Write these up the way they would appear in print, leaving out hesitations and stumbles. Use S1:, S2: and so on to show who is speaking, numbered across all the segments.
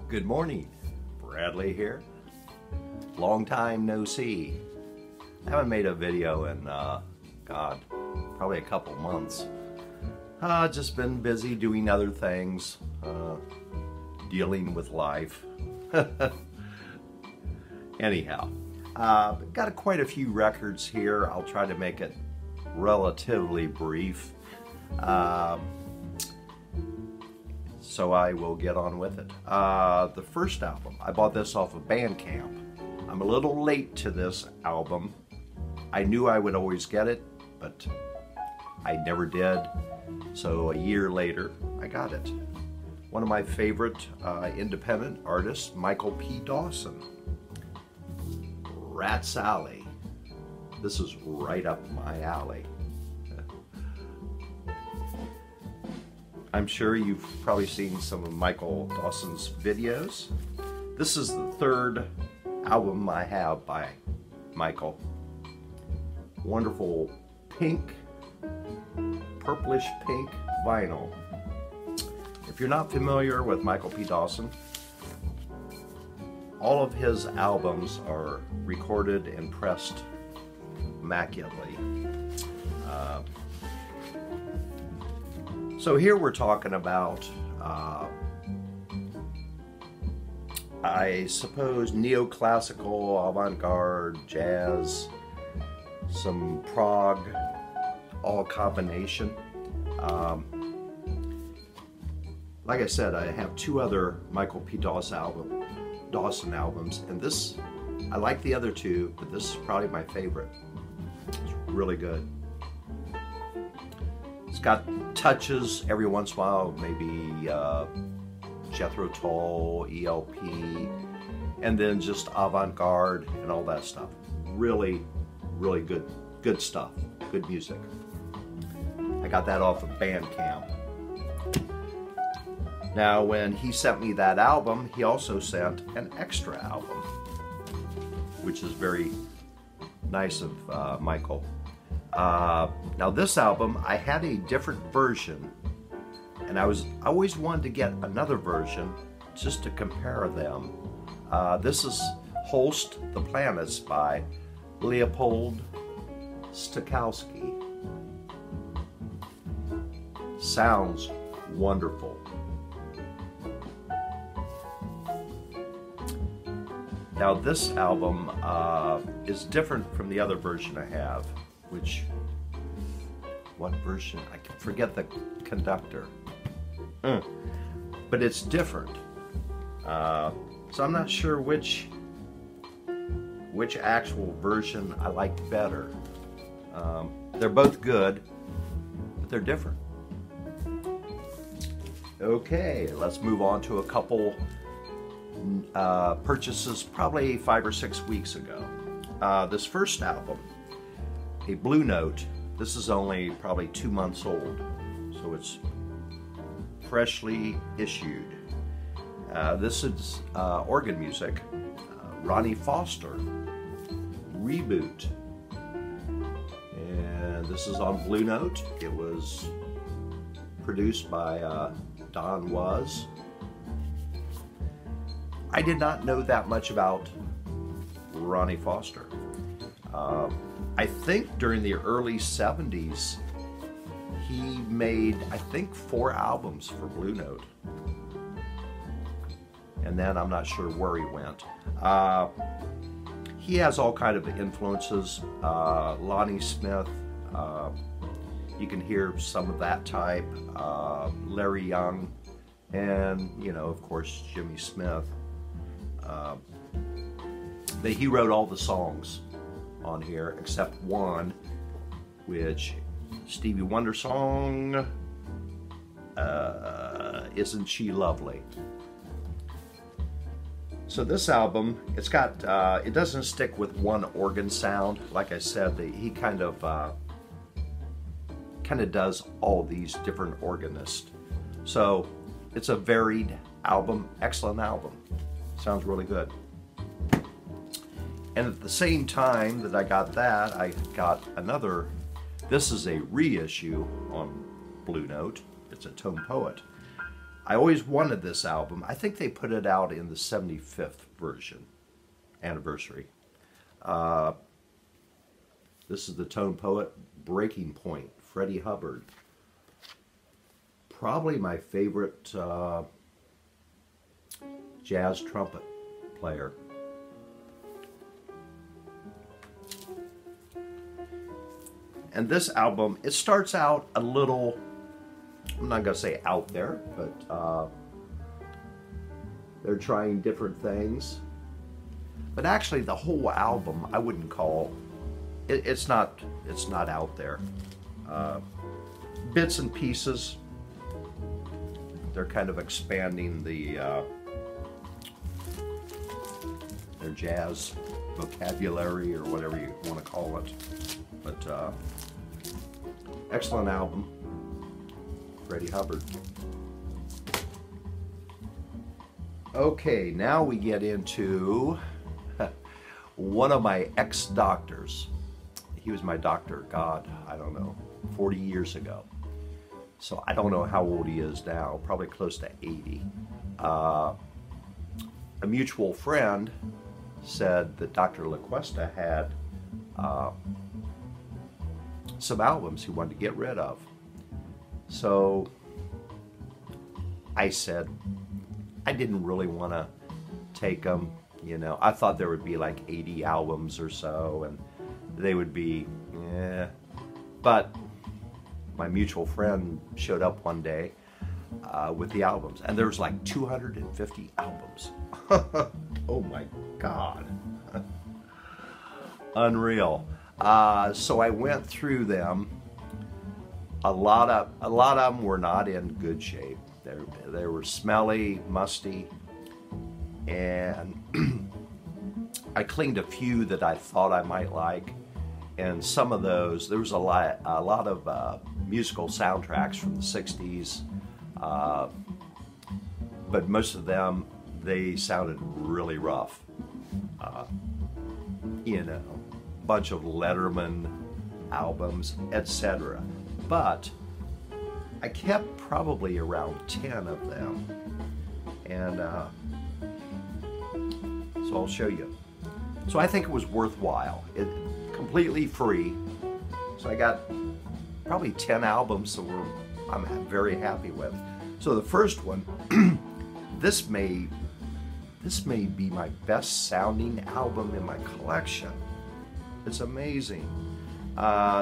S1: Good morning, Bradley here. Long time no see. I haven't made a video in, God, probably a couple months. Just been busy doing other things, dealing with life. Anyhow, got quite a few records here. I'll try to make it relatively brief. So I will get on with it. The first album, I bought this off of Bandcamp. I'm a little late to this album. I knew I would always get it, but I never did. So a year later, I got it. One of my favorite independent artists, Michael P. Dawson. Rat's Alley. This is right up my alley. I'm sure you've probably seen some of Michael Dawson's videos. This is the third album I have by Michael. Wonderful pink, purplish pink vinyl. If you're not familiar with Michael P. Dawson, all of his albums are recorded and pressed immaculately. So here we're talking about, I suppose, neoclassical, avant-garde, jazz, some prog, all combination. Like I said, I have two other Michael P. Dawson albums, and this, I like the other two, but this is probably my favorite. It's really good. It's got touches every once in a while, maybe Jethro Tull, ELP, and then just avant-garde and all that stuff. Really, really good stuff, good music. I got that off of Bandcamp. Now, when he sent me that album, he also sent an extra album, which is very nice of Michael. Now this album, I had a different version, and I always wanted to get another version just to compare them. This is Holst the Planets by Leopold Stokowski. Sounds wonderful. Now this album is different from the other version I have, which, what version? I can forget the conductor. But it's different. So I'm not sure which actual version I liked better. They're both good, but they're different. Okay, let's move on to a couple purchases probably 5 or 6 weeks ago. This first album, a Blue Note, this is only probably 2 months old, so it's freshly issued. This is organ music, Ronnie Foster, Reboot, and this is on Blue Note. It was produced by Don Was. I did not know that much about Ronnie Foster. I think during the early 70s, he made, I think, 4 albums for Blue Note. And then I'm not sure where he went. He has all kind of influences. Lonnie Smith, you can hear some of that type. Larry Young, and, you know, of course, Jimmy Smith. He wrote all the songs on here except one, which Stevie Wonder song, Isn't She Lovely? So this album, it's got, it doesn't stick with one organ sound. Like I said, he kind of does all these different organists. So it's a varied album, excellent album. Sounds really good. And at the same time that I got that, I got another, this is a reissue on Blue Note. It's a Tone Poet. I always wanted this album. I think they put it out in the 75th version, anniversary. This is the Tone Poet, Breaking Point, Freddie Hubbard. Probably my favorite jazz trumpet player. And this album, it starts out a little, I'm not going to say out there, but they're trying different things. But actually the whole album, I wouldn't call, it's not out there. Bits and pieces, they're kind of expanding their jazz vocabulary or whatever you want to call it. But excellent album, Freddie Hubbard. Okay, now we get into one of my ex-doctors. He was my doctor, God, I don't know, 40 years ago. So I don't know how old he is now, probably close to 80. A mutual friend said that Dr. LaQuesta had some albums he wanted to get rid of. So I said I didn't really want to take them. You know, I thought there would be like 80 albums or so, and they would be, But my mutual friend showed up one day with the albums, and there was like 250 albums. Oh my God. Unreal. So I went through them. A lot of them were not in good shape. They were smelly, musty, and I cleaned a few that I thought I might like. And some of those, there was a lot of musical soundtracks from the 60s, but most of them, they sounded really rough. You know, bunch of Letterman albums, etc. But I kept probably around 10 of them, and so I'll show you. So I think it was worthwhile. It completely free. So I got probably 10 albums that I'm very happy with. So the first one, this may be my best sounding album in my collection. It's amazing.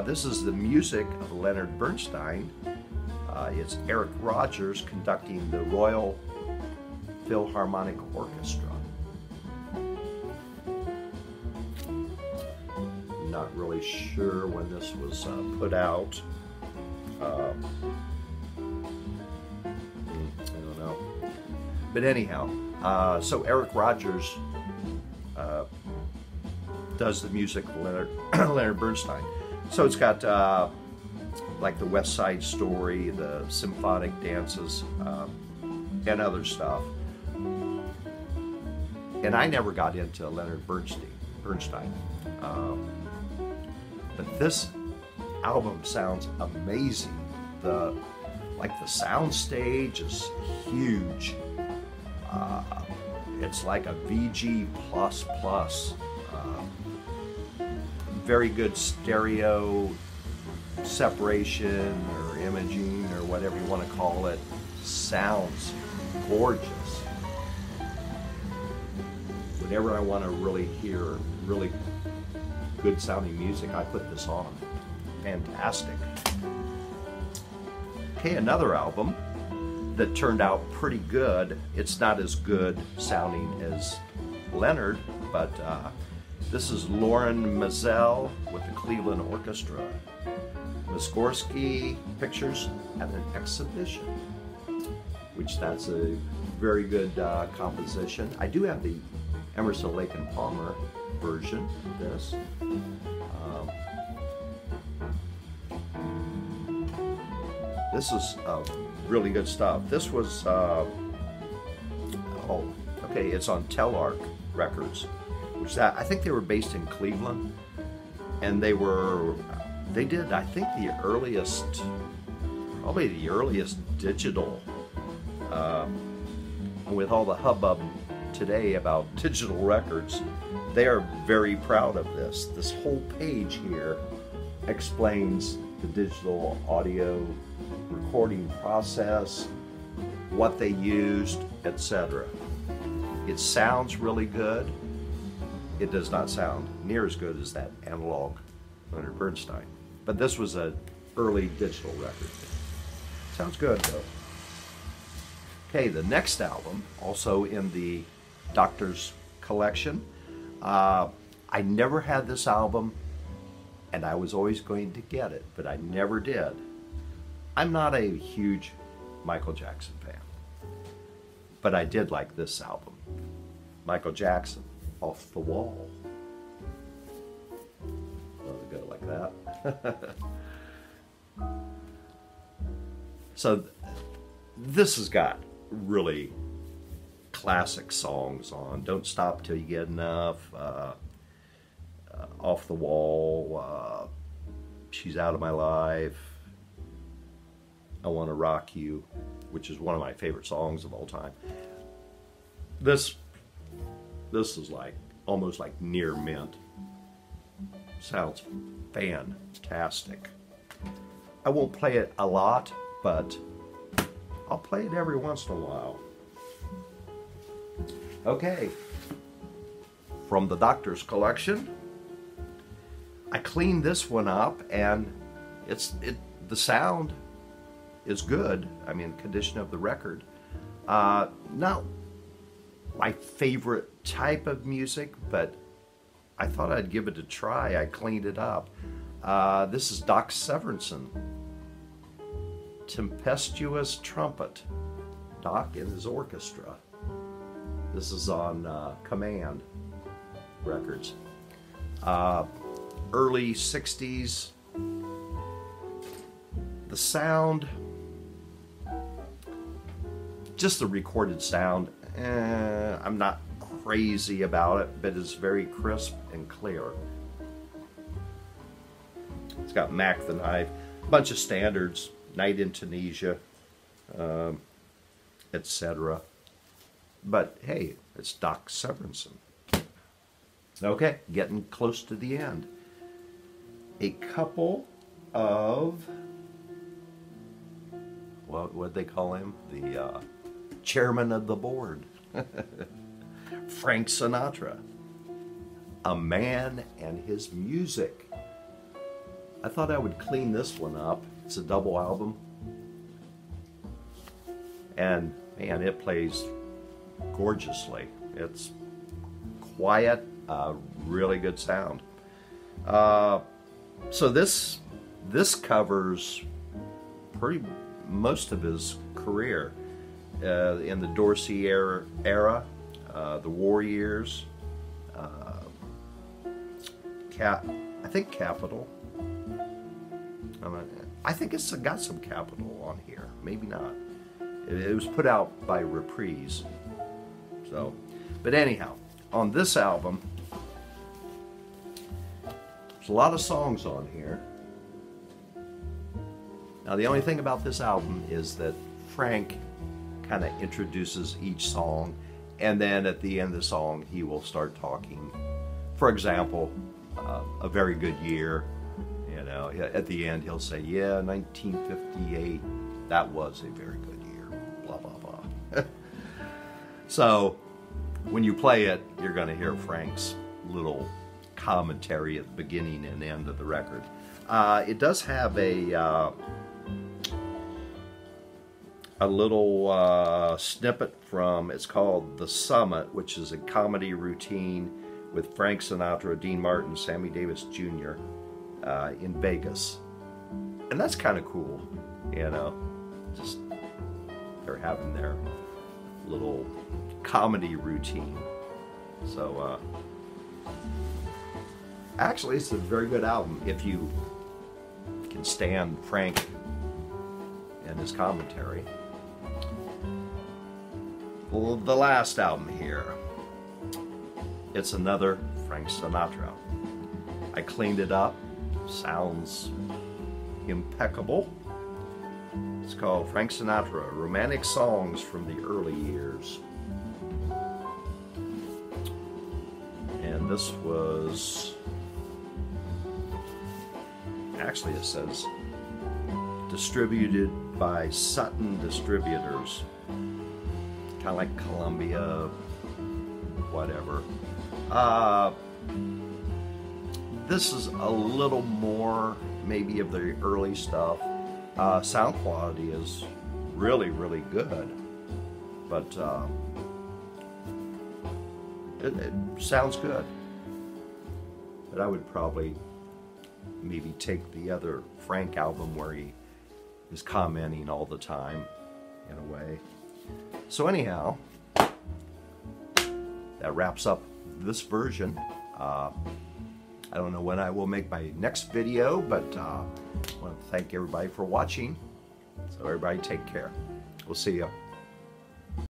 S1: This is the music of Leonard Bernstein. It's Eric Rodgers conducting the Royal Philharmonic Orchestra. Not really sure when this was put out. I don't know. But anyhow, so Eric Rodgers does the music of Leonard Bernstein. So it's got like the West Side Story, the symphonic dances, and other stuff. And I never got into Leonard Bernstein. But this album sounds amazing. The sound stage is huge. It's like a VG++. Very good stereo separation or imaging or whatever you want to call it. Sounds gorgeous. Whenever I want to really hear really good sounding music, I put this on. Fantastic. Okay, another album that turned out pretty good. It's not as good sounding as Leonard, but this is Loren Mazel with the Cleveland Orchestra. Mussorgsky Pictures at an Exhibition, which that's a very good composition. I do have the Emerson, Lake and Palmer version of this. This is really good stuff. This was, it's on Telarc Records, which I think they were based in Cleveland, and they did, I think, probably the earliest digital With all the hubbub today about digital records, they are very proud of this. This whole page here explains the digital audio recording process, what they used, etc. It sounds really good. It does not sound near as good as that analog Leonard Bernstein. But this was an early digital record. Sounds good though. Okay, the next album, also in the Doctor's collection. I never had this album, and I was always going to get it, but I never did. I'm not a huge Michael Jackson fan, but I did like this album. Michael Jackson, Off the Wall. Let it go like that. So this has got really classic songs on. Don't Stop Till You Get Enough, Off the Wall, She's Out of My Life, I Want to Rock You, which is one of my favorite songs of all time. This is like almost like near mint. Sounds fantastic. I won't play it a lot, but I'll play it every once in a while. Okay, from the Doctor's collection, I cleaned this one up, and the sound is good. I mean, condition of the record. Not my favorite type of music, but I thought I'd give it a try. I cleaned it up. This is Doc Severinsen, Tempestuous Trumpet. Doc and his orchestra. This is on Command Records. Early 60s. The sound, just the recorded sound, I'm not crazy about it, but it's very crisp and clear. It's got Mac the Knife, a bunch of standards, Night in Tunisia, etc. But hey, it's Doc Severinsen. Okay, getting close to the end. A couple of, what'd they call him? The chairman of the board. Frank Sinatra. A Man and His Music. I thought I would clean this one up. It's a double album. And man, it plays gorgeously. It's quiet, really good sound. So this covers most of his career in the Dorsey era, the war years, I think Capitol. I think it's got some Capitol on here, maybe not. It was put out by Reprise. So, but anyhow, on this album, there's a lot of songs on here. Now the only thing about this album is that Frank kind of introduces each song, and then at the end of the song he will start talking. For example, A Very Good Year, you know, at the end he'll say, yeah, 1958, that was a very good year, blah, blah, blah. So when you play it, you're going to hear Frank's little commentary at the beginning and end of the record. It does have a little snippet from, it's called The Summit, which is a comedy routine with Frank Sinatra, Dean Martin, Sammy Davis Jr. In Vegas. And that's kind of cool, you know, just they're having their little comedy routine. So actually it's a very good album if you can stand Frank and his commentary. Well, the last album here, it's another Frank Sinatra. I cleaned it up, sounds impeccable. It's called Frank Sinatra, Romantic Songs from the Early Years. And this was, actually it says, distributed by Sutton Distributors. Kind of like Columbia, whatever. This is a little more maybe of the early stuff. Sound quality is really, really good, but it sounds good. But I would probably maybe take the other Frank album where he is commenting all the time, in a way. So anyhow, that wraps up this version. I don't know when I will make my next video, but I want to thank everybody for watching. So everybody take care. We'll see you.